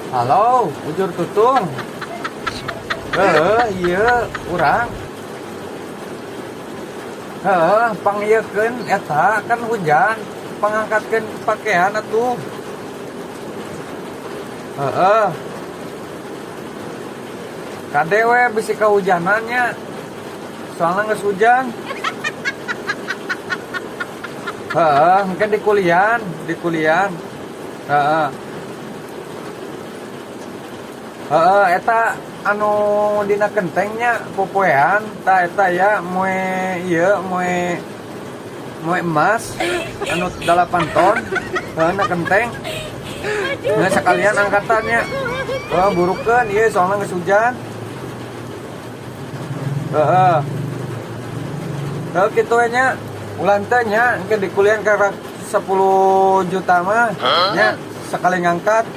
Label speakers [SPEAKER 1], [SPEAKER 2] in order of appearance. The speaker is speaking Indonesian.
[SPEAKER 1] Halo, Ujur Tutung. Iya, urang. Pangieukeun eta kan hujan, pangangkatkeun pakaian atuh. Kade we bisi kahujanannya. Soalnya geus hujan. Mungkin di kuliah. Eta anu dina kentengnya popoean ta eta ya moe emas anu 8 ton na kenteng. Nah sekalian angkatannya burukeun ieu soalna geus hujan. Kitu we nya ulah teh nya engke di kuliah karena 10 juta mah nya sekali ngangkat.